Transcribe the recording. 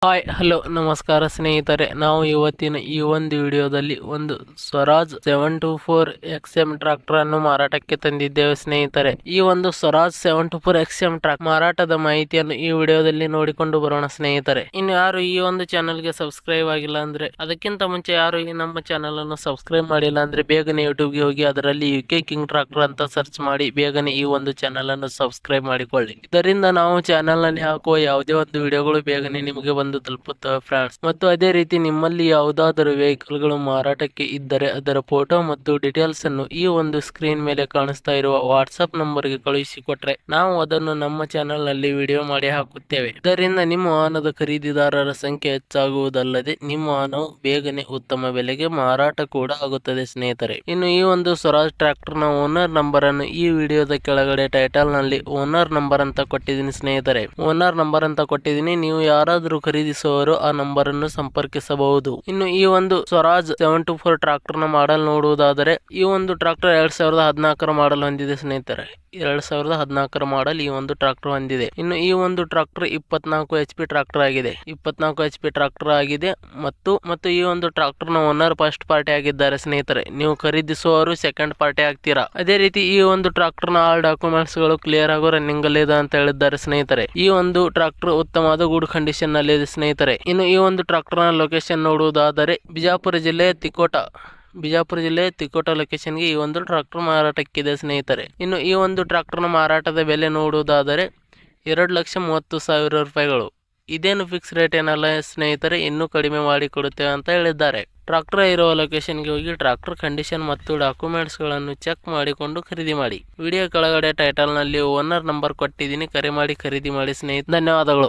Hi hello ನಮಸ್ಕಾರ ಸ್ನೇಹಿತರೆ, ನಾವು ಇವತ್ತಿನ ಈ ಒಂದು ವಿಡಿಯೋದಲ್ಲಿ ಒಂದು ಸ್ವರಾಜ್ 724 XM ಟ್ರಾಕ್ಟರ್ ಅನ್ನು ಮಾರಾಟಕ್ಕೆ ತಂದಿದ್ದೇವೆ ಸ್ನೇಹಿತರೆ. ಈ ಒಂದು ಸ್ವರಾಜ್ 724 XM ಟ್ರಾಕ್ಟರ್ ಮಾರಾಟದ ಮಾಹಿತಿಯನ್ನು ಈ ವಿಡಿಯೋದಲ್ಲಿ ನೋಡಿಕೊಂಡು ಬರೋಣ ಸ್ನೇಹಿತರೆ. ಇನ್ನು ಯಾರು ಈ ಒಂದು ಚಾನಲ್ಗೆ ಸಬ್ಸ್ಕ್ರೈಬ್ ಆಗಿಲ್ಲ ಅಂದ್ರೆ, ಅದಕ್ಕಿಂತ ಮುಂಚೆ ಯಾರು ಈ ನಮ್ಮ ಚಾನಲ್ ಅನ್ನು ಸಬ್ಸ್ಕ್ರೈಬ್ ಮಾಡಿಲ್ಲ ಅಂದ್ರೆ ಬೇಗನೆ ಯೂಟ್ಯೂಬ್ಗೆ ಹೋಗಿ ಅದರಲ್ಲಿ UK ಕಿಂಗ್ ಟ್ರಾಕ್ಟರ್ ಅಂತ ಸರ್ಚ್ ಮಾಡಿ ಬೇಗನೆ ಈ ಒಂದು ಚಾನಲ್ ಅನ್ನು ಸಬ್ಸ್ಕ್ರೈಬ್ ಮಾಡಿಕೊಳ್ಳಿ. ಇದರಿಂದ ನಾವು ಚಾನಲ್ ನಲ್ಲಿ ಹಾಕುವ ಯಾವುದೇ ಒಂದು ವಿಡಿಯೋಗಳು ಬೇಗನೆ ನಿಮಗೆ ತಲುಪುತ್ತವೆ ಫ್ರೆಂಡ್ಸ್. ಮತ್ತು ಅದೇ ರೀತಿ ನಿಮ್ಮಲ್ಲಿ ಯಾವುದಾದರೂ ವೆಹಿಕಲ್ ಗಳು ಮಾರಾಟಕ್ಕೆ ಇದ್ದರೆ ಅದರ ಫೋಟೋ ಮತ್ತು ಡೀಟೇಲ್ಸ್ ಅನ್ನು ಈ ಒಂದು ಸ್ಕ್ರೀನ್ ಮೇಲೆ ಕಾಣಿಸ್ತಾ ಇರುವ ವಾಟ್ಸ್ಆಪ್ ನಂಬರ್ ಗೆ ಕಳುಹಿಸಿಕೊಟ್ರೆ ನಾವು ಅದನ್ನು ನಮ್ಮ ಚಾನೆಲ್ ನಲ್ಲಿ ವಿಡಿಯೋ ಮಾಡಿ ಹಾಕುತ್ತೇವೆ. ಇದರಿಂದ ನಿಮ್ಮ ವಾಹನದ ಖರೀದಿದಾರರ ಸಂಖ್ಯೆ ಹೆಚ್ಚಾಗುವುದಲ್ಲದೆ ನಿಮ್ಮ ವಾಹನವು ಬೇಗನೆ ಉತ್ತಮ ಬೆಲೆಗೆ ಮಾರಾಟ ಕೂಡ ಆಗುತ್ತದೆ ಸ್ನೇಹಿತರೆ. ಇನ್ನು ಈ ಒಂದು ಸ್ವರಾಜ್ ಟ್ರ್ಯಾಕ್ಟರ್ ನ ಓನರ್ ನಂಬರ್ ಅನ್ನು ಈ ವಿಡಿಯೋದ ಕೆಳಗಡೆ ಟೈಟಲ್ ನಲ್ಲಿ ಓನರ್ ನಂಬರ್ ಅಂತ ಕೊಟ್ಟಿದ್ದೀನಿ ಸ್ನೇಹಿತರೆ. ಓನರ್ ನಂಬರ್ ಅಂತ ಕೊಟ್ಟಿದ್ದೀನಿ, ನೀವು ಯಾರಾದರೂ ಖರೀದಿಸುವವರು ಆ ನಂಬರ್ ಅನ್ನು ಸಂಪರ್ಕಿಸಬಹುದು. ಇನ್ನು ಈ ಒಂದು ಸ್ವರಾಜ್ 724 ಟ್ರಾಕ್ಟರ್ ನ ಮಾಡಲ್ ನೋಡುವುದಾದರೆ, ಈ ಒಂದು ಟ್ರಾಕ್ಟರ್ 2014 ಮಾಡಲ್ ಹೊಂದಿದೆ ಸ್ನೇಹಿತರೆ. 2014 ಮಾಡಲ್ ಈ ಒಂದು ಟ್ರಾಕ್ಟರ್ ಹೊಂದಿದೆ. ಇನ್ನು ಈ ಒಂದು ಟ್ರಾಕ್ಟರ್ 24 HP ಟ್ರಾಕ್ಟರ್ ಆಗಿದೆ. 24 HP ಟ್ರಾಕ್ಟರ್ ಆಗಿದೆ ಮತ್ತು ಈ ಒಂದು ಟ್ರಾಕ್ಟರ್ ನ ಓನರ್ ಫಸ್ಟ್ ಪಾರ್ಟಿ ಆಗಿದ್ದಾರೆ ಸ್ನೇಹಿತರೆ. ನೀವು ಖರೀದಿಸುವವರು ಸೆಕೆಂಡ್ ಪಾರ್ಟಿ ಆಗ್ತೀರಾ. ಅದೇ ರೀತಿ ಈ ಒಂದು ಟ್ರಾಕ್ಟರ್ ನ ಆಲ್ ಡಾಕ್ಯುಮೆಂಟ್ಸ್ ಗಳು ಕ್ಲಿಯರ್ ಹಾಗೂ ರನ್ನಿಂಗ್ ಅಲ್ಲಿ ಇದೆ ಅಂತ ಹೇಳಿದ್ದಾರೆ ಸ್ನೇಹಿತರೆ. ಈ ಒಂದು ಟ್ರಾಕ್ಟರ್ ಉತ್ತಮವಾದ ಗುಡ್ ಕಂಡೀಷನ್ ನಲ್ಲಿ ಇದೆ ಸ್ನೇಹಿತರೆ. ಇನ್ನು ಈ ಒಂದು ಟ್ರಾಕ್ಟರ್ ನ ಲೊಕೇಶನ್ ನೋಡುವುದಾದರೆ ಬಿಜಾಪುರ ಜಿಲ್ಲೆ ತಿಕೋಟ ಲೊಕೇಶನ್ಗೆ ಈ ಒಂದು ಟ್ರಾಕ್ಟರ್ ಮಾರಾಟಕ್ಕಿದೆ ಸ್ನೇಹಿತರೆ. ಇನ್ನು ಈ ಒಂದು ಟ್ರಾಕ್ಟರ್ ನ ಮಾರಾಟದ ಬೆಲೆ ನೋಡುವುದಾದರೆ 2,30,000 ರೂಪಾಯಿಗಳು. ಇದೇನು ಫಿಕ್ಸ್ ರೇಟ್ ಏನಲ್ಲ ಸ್ನೇಹಿತರೆ, ಇನ್ನೂ ಕಡಿಮೆ ಮಾಡಿ ಕೊಡುತ್ತೇವೆ ಅಂತ ಹೇಳಿದ್ದಾರೆ. ಟ್ರಾಕ್ಟರ್ ಇರುವ ಲೊಕೇಶನ್ಗೆ ಹೋಗಿ ಟ್ರಾಕ್ಟರ್ ಕಂಡೀಷನ್ ಮತ್ತು ಡಾಕ್ಯುಮೆಂಟ್ಸ್ ಗಳನ್ನು ಚೆಕ್ ಮಾಡಿಕೊಂಡು ಖರೀದಿ ಮಾಡಿ. ವಿಡಿಯೋ ಕೆಳಗಡೆ ಟೈಟಲ್ ನಲ್ಲಿ ಓನರ್ ನಂಬರ್ ಕೊಟ್ಟಿದ್ದೀನಿ, ಕರೆ ಮಾಡಿ ಖರೀದಿ ಮಾಡಿ ಸ್ನೇಹಿತರೆ. ಧನ್ಯವಾದಗಳು.